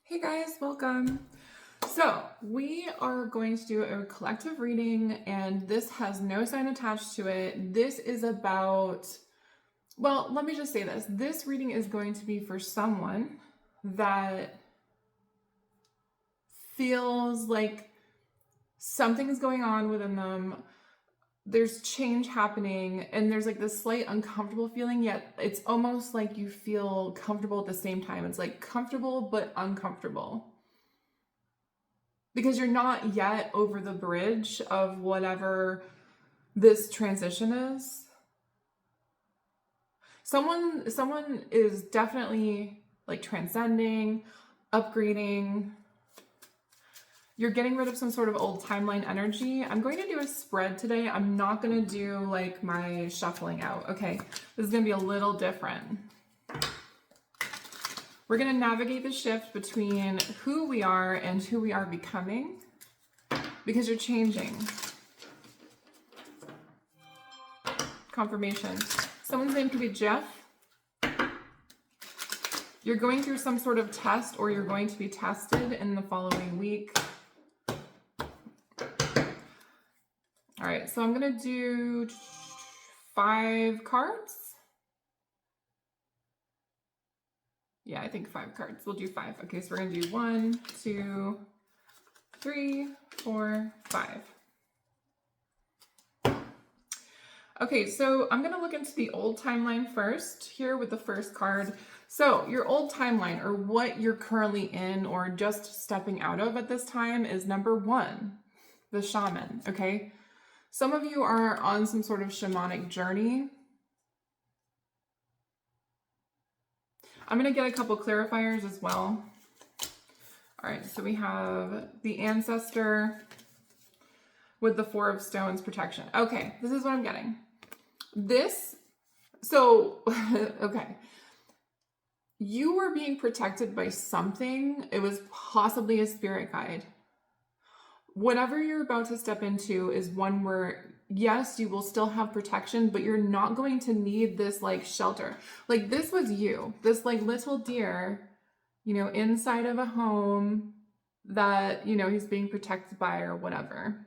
Hey guys, welcome. So we are going to do a collective reading, and this has no sign attached to it. This is about, well, let me just say this. This reading is going to be for someone that feels like something is going on within them. There's change happening, and there's like this slight uncomfortable feeling, yet it's almost like you feel comfortable at the same time. It's like comfortable but uncomfortable, because you're not yet over the bridge of whatever this transition is. Someone is definitely like transcending, upgrading. You're getting rid of some sort of old timeline energy. I'm going to do a spread today. I'm not going to do like my shuffling out. Okay, this is going to be a little different. We're going to navigate the shift between who we are and who we are becoming, because you're changing. Confirmation. Someone's name could be Jeff. You're going through some sort of test, or you're going to be tested in the following week. All right, so I'm going to do 5 cards. Yeah, I think 5 cards. We'll do 5. Okay, so we're going to do 1, 2, 3, 4, 5. Okay, so I'm going to look into the old timeline first here with the first card. So your old timeline, or what you're currently in or just stepping out of at this time, is number 1, the shaman, okay? Some of you are on some sort of shamanic journey. I'm going to get a couple clarifiers as well. All right, so we have the ancestor with the 4 of stones protection. Okay, this is what I'm getting. Okay. You were being protected by something. It was possibly a spirit guide. Whatever you're about to step into is one where, yes, you will still have protection, but you're not going to need this like shelter. Like this was you, this like little deer, inside of a home that, he's being protected by or whatever.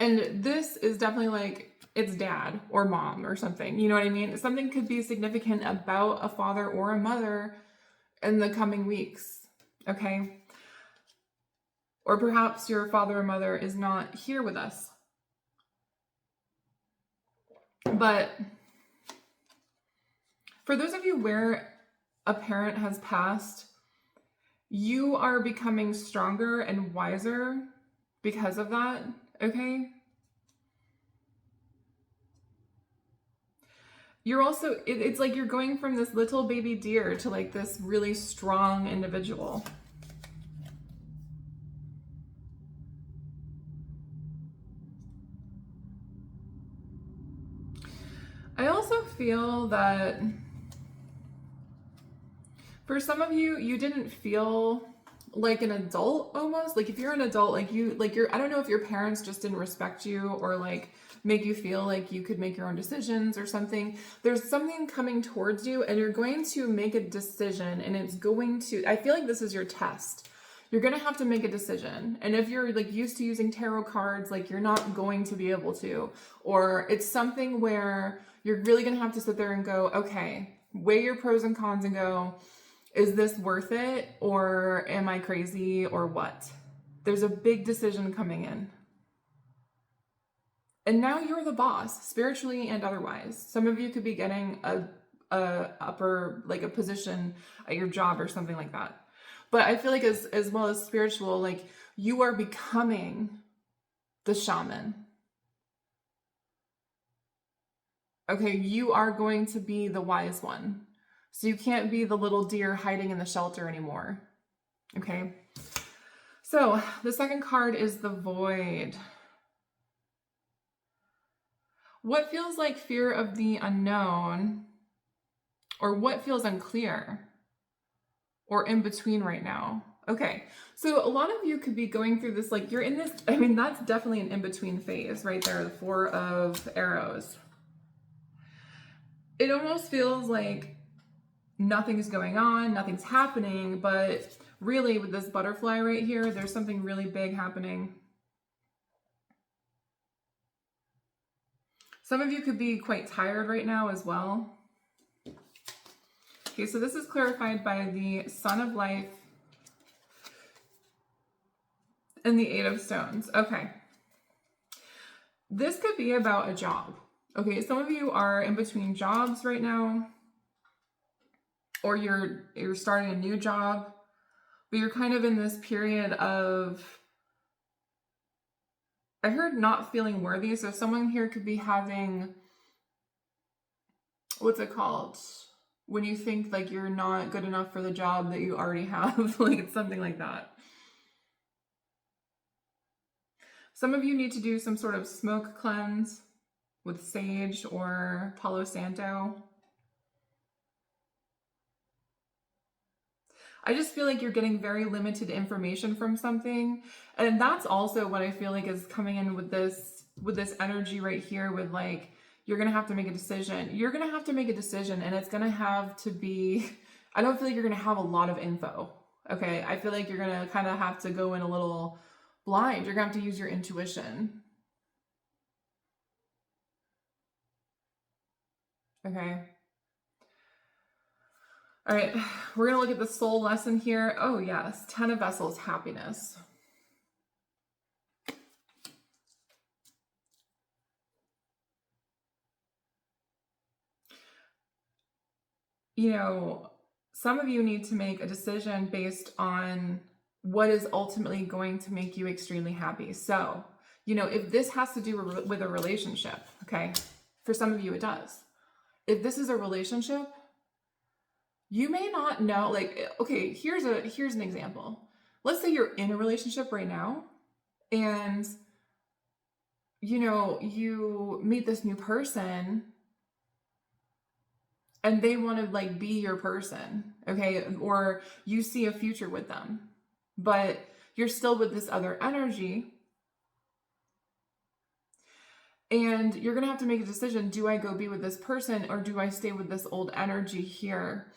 And this is definitely like its dad or mom or something. You know what I mean? Something could be significant about a father or a mother in the coming weeks, okay? Or perhaps your father or mother is not here with us. But for those of you where a parent has passed, you are becoming stronger and wiser because of that, okay? You're also, it's like you're going from this little baby deer to like this really strong individual. I also feel that for some of you, you didn't feel like an adult almost. Like if you're an adult, I don't know if your parents just didn't respect you or like make you feel like you could make your own decisions or something. There's something coming towards you and you're going to make a decision, and I feel like this is your test. You're going to have to make a decision. And if you're like used to using tarot cards, like you're not going to be able to, or it's something where you're really going to have to sit there and go, okay, weigh your pros and cons and go, is this worth it, or am I crazy, or what? There's a big decision coming in. And now you're the boss, spiritually and otherwise. Some of you could be getting a position at your job or something like that. But I feel like as well as spiritual, like you are becoming the shaman. Okay, you are going to be the wise one. So you can't be the little deer hiding in the shelter anymore. Okay? So the second card is the void. What feels like fear of the unknown, or what feels unclear, or in between right now? Okay, so a lot of you could be going through this, like you're in this, that's definitely an in-between phase right there, the 4 of arrows. It almost feels like nothing's going on, nothing's happening, but really with this butterfly right here, there's something really big happening. Some of you could be quite tired right now as well. Okay, so this is clarified by the Sun of Life and the Eight of Stones. Okay. This could be about a job. Okay, some of you are in between jobs right now, or you're starting a new job, but you're kind of in this period of, I heard not feeling worthy. So someone here could be having, what's it called? When you think like you're not good enough for the job that you already have, like it's something like that. Some of you need to do some sort of smoke cleanse with sage or Palo Santo. I just feel like you're getting very limited information from something. And that's also what I feel like is coming in with this energy right here with like, you're going to have to make a decision. You're going to have to make a decision, and it's going to have to be, I don't feel like you're going to have a lot of info. Okay. I feel like you're going to kind of have to go in a little blind. You're going to have to use your intuition. Okay. All right, we're going to look at the soul lesson here. Oh, yes, 10 of Vessels, happiness. You know, some of you need to make a decision based on what is ultimately going to make you extremely happy. So, you know, if this has to do with a relationship, okay, for some of you it does. If this is a relationship, you may not know, like, okay, here's an example. Let's say you're in a relationship right now and, you know, you meet this new person and they want to like be your person, okay? Or you see a future with them, but you're still with this other energy. And you're going to have to make a decision. Do I go be with this person or do I stay with this old energy here?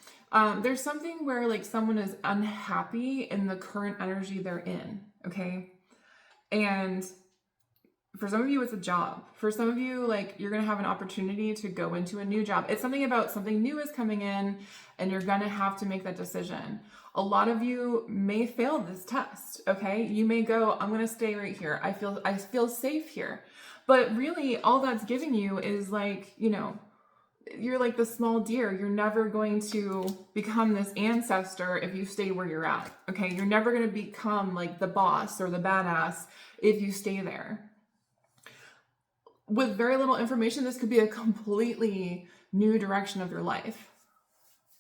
There's something where like someone is unhappy in the current energy they're in, okay? And for some of you, it's a job. For some of you, like you're going to have an opportunity to go into a new job. It's something about something new is coming in and you're going to have to make that decision. A lot of you may fail this test, okay? You may go, I'm going to stay right here. I feel safe here. But really all that's giving you is like, you know, you're like the small deer. You're never going to become this ancestor if you stay where you're at, okay? You're never going to become like the boss or the badass if you stay there. With very little information, this could be a completely new direction of your life.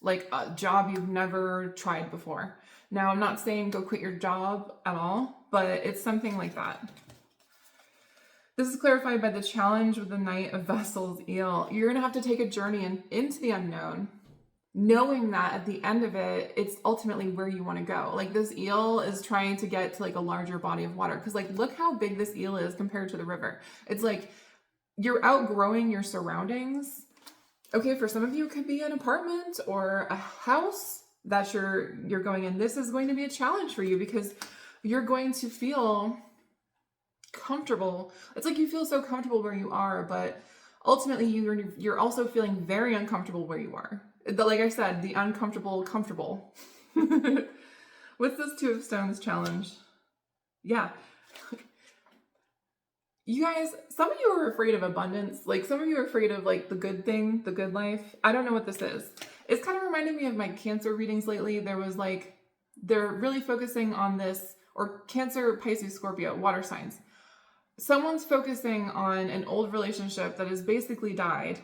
Like a job you've never tried before. Now, I'm not saying go quit your job at all, but it's something like that. This is clarified by the challenge with the Knight of Vessels eel. You're going to have to take a journey into the unknown, knowing that at the end of it, it's ultimately where you want to go. Like this eel is trying to get to like a larger body of water. Because like, look how big this eel is compared to the river. It's like you're outgrowing your surroundings. Okay, for some of you, it could be an apartment or a house that you're going in. This is going to be a challenge for you because you're going to feel comfortable. It's like you feel so comfortable where you are, but ultimately you're also feeling very uncomfortable where you are. Like I said, the uncomfortable comfortable. What's this Two of Stones challenge? Yeah. You guys, some of you are afraid of abundance. Like some of you are afraid of like the good thing, the good life. I don't know what this is. It's kind of reminding me of my Cancer readings lately. There was like, they're really focusing on this, or Cancer, Pisces, Scorpio, water signs. Someone's focusing on an old relationship that has basically died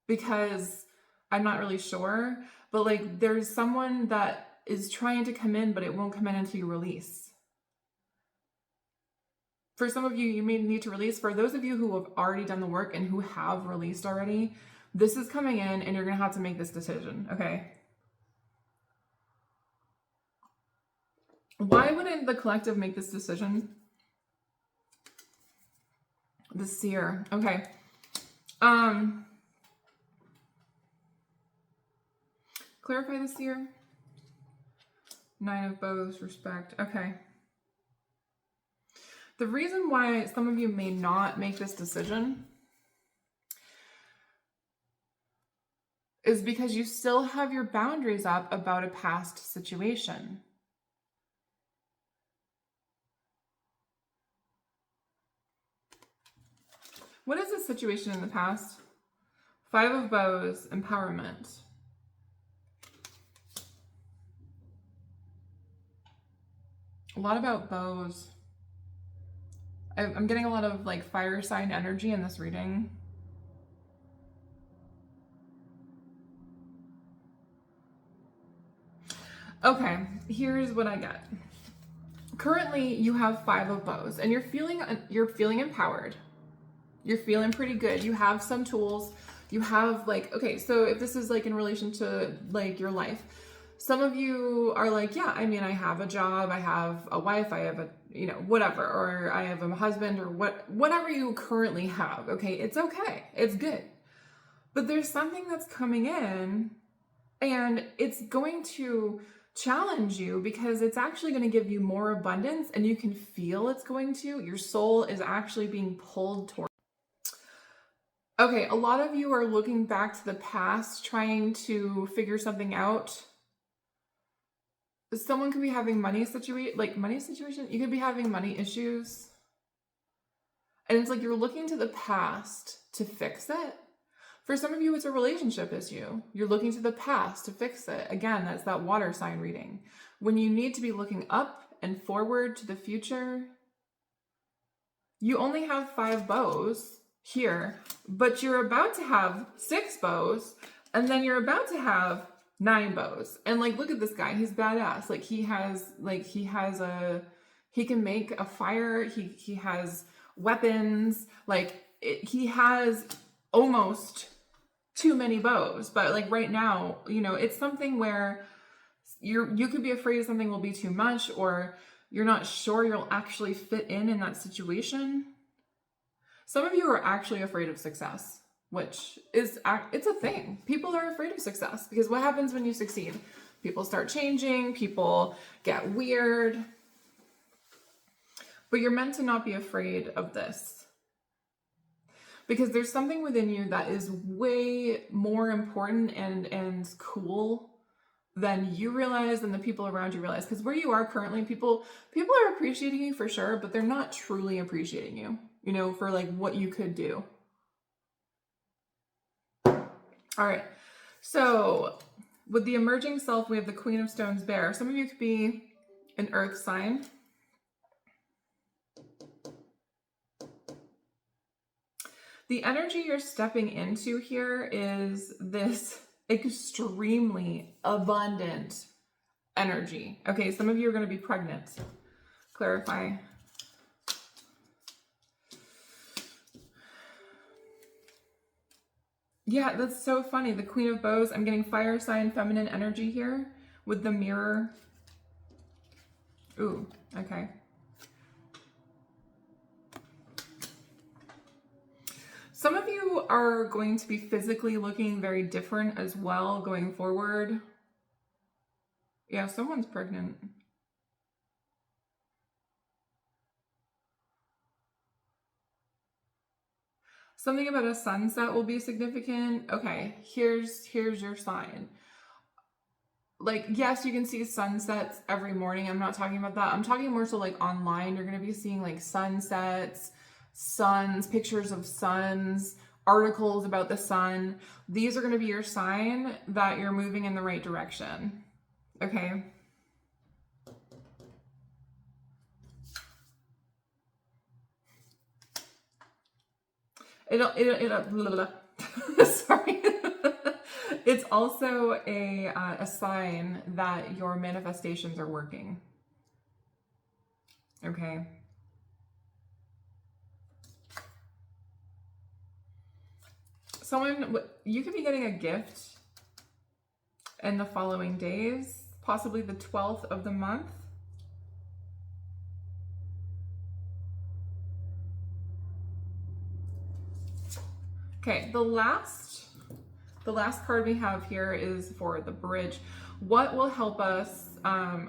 because I'm not really sure, but like there's someone that is trying to come in, but it won't come in until you release. For some of you, you may need to release. For those of you who have already done the work and who have released already, this is coming in and you're going to have to make this decision, okay? Why wouldn't the collective make this decision? The Seer, okay. Clarify this here. 9 of bows, respect. Okay. The reason why some of you may not make this decision is because you still have your boundaries up about a past situation. What is this situation in the past? 5 of bows, empowerment. A lot about bows. I'm getting a lot of like fire sign energy in this reading. Okay, here's what I get. Currently, you have 5 of bows, and you're feeling empowered. You're feeling pretty good. You have some tools. You have like, okay, so if this is like in relation to like your life, some of you are like, yeah, I mean, I have a job, I have a wife, I have a, you know, whatever, or I have a husband, or whatever you currently have. Okay, it's okay. It's good. But there's something that's coming in, and it's going to challenge you because it's actually going to give you more abundance, and you can feel it's going to. Your soul is actually being pulled toward. Okay, a lot of you are looking back to the past, trying to figure something out. Someone could be having money situation. You could be having money issues. And it's like you're looking to the past to fix it. For some of you, it's a relationship issue. You're looking to the past to fix it. Again, that's that water sign reading. When you need to be looking up and forward to the future, you only have 5 bows here, but you're about to have 6 bows, and then you're about to have 9 bows. And like, look at this guy. He's badass. Like he can make a fire. He has weapons. Like he has almost too many bows, but like right now, you know, it's something where you could be afraid something will be too much, or you're not sure you'll actually fit in that situation. Some of you are actually afraid of success, which is, it's a thing. People are afraid of success because what happens when you succeed? People start changing, people get weird. But you're meant to not be afraid of this because there's something within you that is way more important and cool than you realize, than the people around you realize. Because where you are currently, people are appreciating you for sure, but they're not truly appreciating you, you know, for like what you could do. All right, so with the emerging self, we have the Queen of Stones bear. Some of you could be an earth sign. The energy you're stepping into here is this extremely abundant energy. Okay, some of you are going to be pregnant. Clarify. Yeah, that's so funny. The Queen of Bows. I'm getting fire sign feminine energy here with the mirror. Ooh, okay. Some of you are going to be physically looking very different as well going forward. Yeah, someone's pregnant. Something about a sunset will be significant. Okay, here's your sign. Like, yes, you can see sunsets every morning. I'm not talking about that. I'm talking more so like online. You're going to be seeing like sunsets, suns, pictures of suns, articles about the sun. These are going to be your sign that you're moving in the right direction. Okay? Sorry. It's also a sign that your manifestations are working. Okay. You could be getting a gift in the following days, possibly the 12th of the month. Okay, the last The last card we have here is for the bridge. What will help us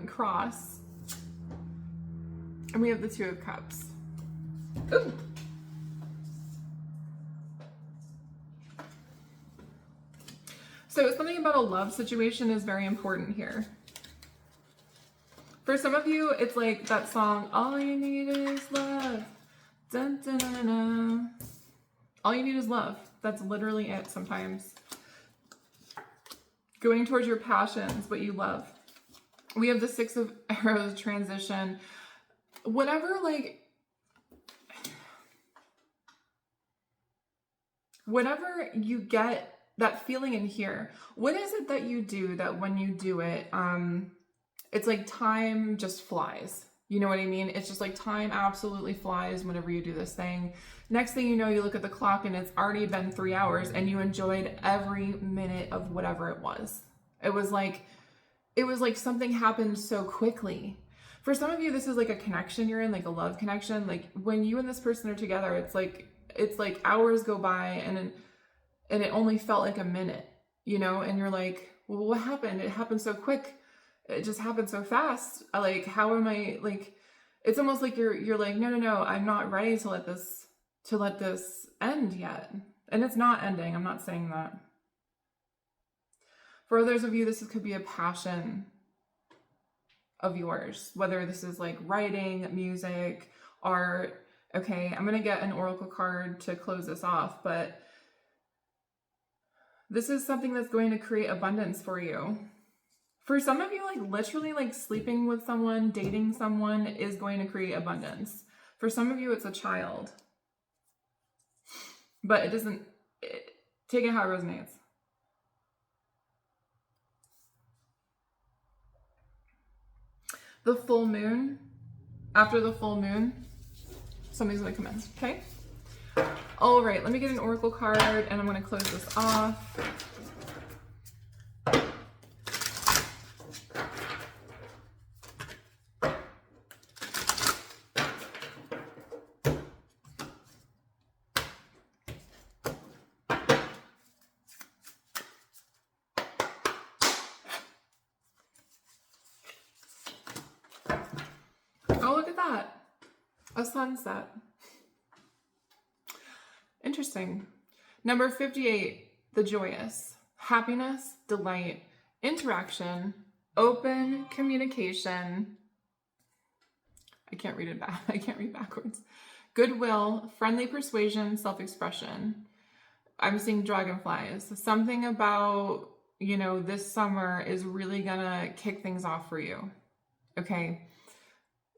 cross? And we have the Two of Cups. Ooh. So something about a love situation is very important here. For some of you, it's like that song, all you need is love. Dun, dun, dun, dun, dun. All you need is love. That's literally it sometimes. Going towards your passions, what you love. We have the Six of Arrows transition. Whatever you get that feeling in here, what is it that you do that when you do it, it's like time just flies. You know what I mean? It's just like time absolutely flies whenever you do this thing. Next thing you know, you look at the clock and it's already been 3 hours and you enjoyed every minute of whatever it was. It was like something happened so quickly. For some of you, this is like a connection you're in, like a love connection. Like when you and this person are together, it's like hours go by and it only felt like a minute, you know? And you're like, well, what happened? It happened so quick. It just happened so fast. Like, how am I, like, it's almost like you're like, no, I'm not ready to let this end yet. And it's not ending. I'm not saying that. For others of you, this could be a passion of yours, whether this is like writing, music, art. Okay, I'm going to get an oracle card to close this off, but this is something that's going to create abundance for you. For some of you, like literally like sleeping with someone, dating someone is going to create abundance. For some of you, it's a child. But it doesn't, take it how it resonates. The full moon, after the full moon, something's gonna come in, okay? All right, let me get an oracle card and I'm gonna close this off. Oh, look at that. A sunset. Interesting. Number 58, the joyous. Happiness, delight, interaction, open communication. I can't read it back. I can't read backwards. Goodwill, friendly persuasion, self-expression. I'm seeing dragonflies. Something about, this summer is really gonna kick things off for you. Okay.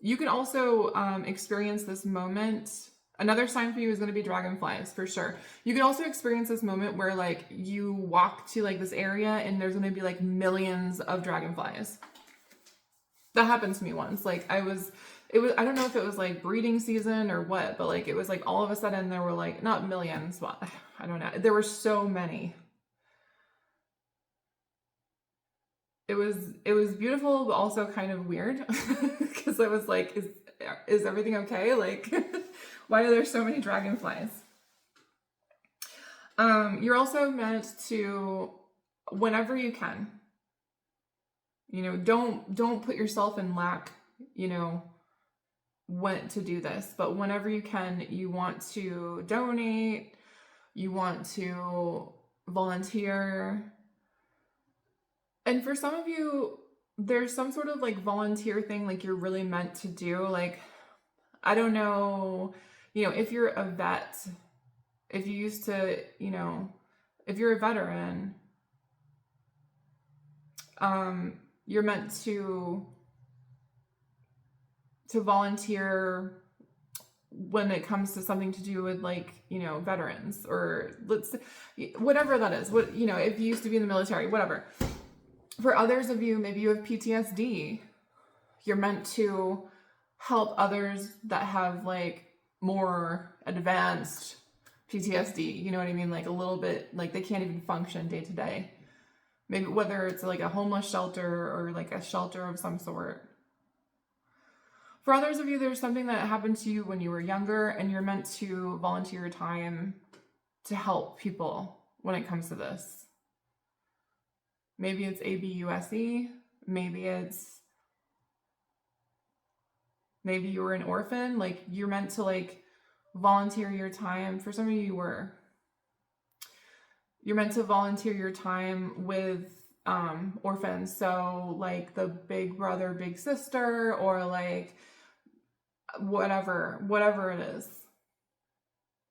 You can also experience this moment. Another sign for you is going to be dragonflies, for sure. You can also experience this moment where like you walk to like this area and there's going to be like millions of dragonflies. That happened to me once. Like I don't know if it was like breeding season or what, but like it was like all of a sudden there were like, not millions, but I don't know. There were so many. It was beautiful, but also kind of weird because I was like, is everything okay? Like, why are there so many dragonflies? You're also meant to, whenever you can, don't put yourself in lack, when to do this, but whenever you can, you want to donate, you want to volunteer. And for some of you, there's some sort of like volunteer thing like you're really meant to do. Like, I don't know, if you're a vet, if you used to, if you're a veteran, you're meant to volunteer when it comes to something to do with like, veterans or whatever that is. What, if you used to be in the military, whatever. For others of you, maybe you have PTSD. You're meant to help others that have like more advanced PTSD. You know what I mean? Like a little bit, like they can't even function day to day. Maybe whether it's like a homeless shelter or like a shelter of some sort. For others of you, there's something that happened to you when you were younger and you're meant to volunteer your time to help people when it comes to this. Maybe it's ABUSE. Maybe you were an orphan. Like, you're meant to like volunteer your time. For some of you, you're meant to volunteer your time with orphans. So like the big brother, big sister, or like whatever it is.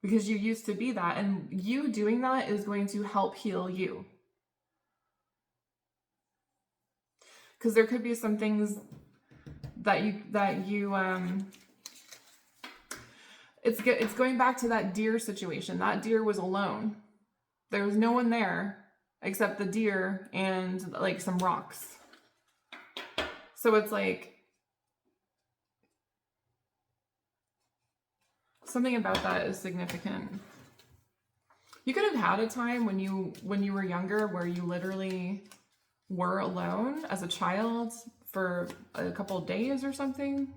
Because you used to be that, and you doing that is going to help heal you. Because there could be some things that you it's going back to that deer situation. That deer was alone. There was no one there except the deer and like some rocks. So it's like something about that is significant. You could have had a time when you were younger where you literally were alone as a child for a couple of days or something.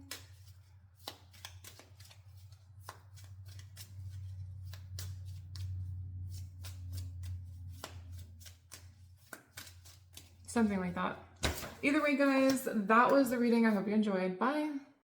Something like that. Either way, guys, that was the reading. I hope you enjoyed. Bye.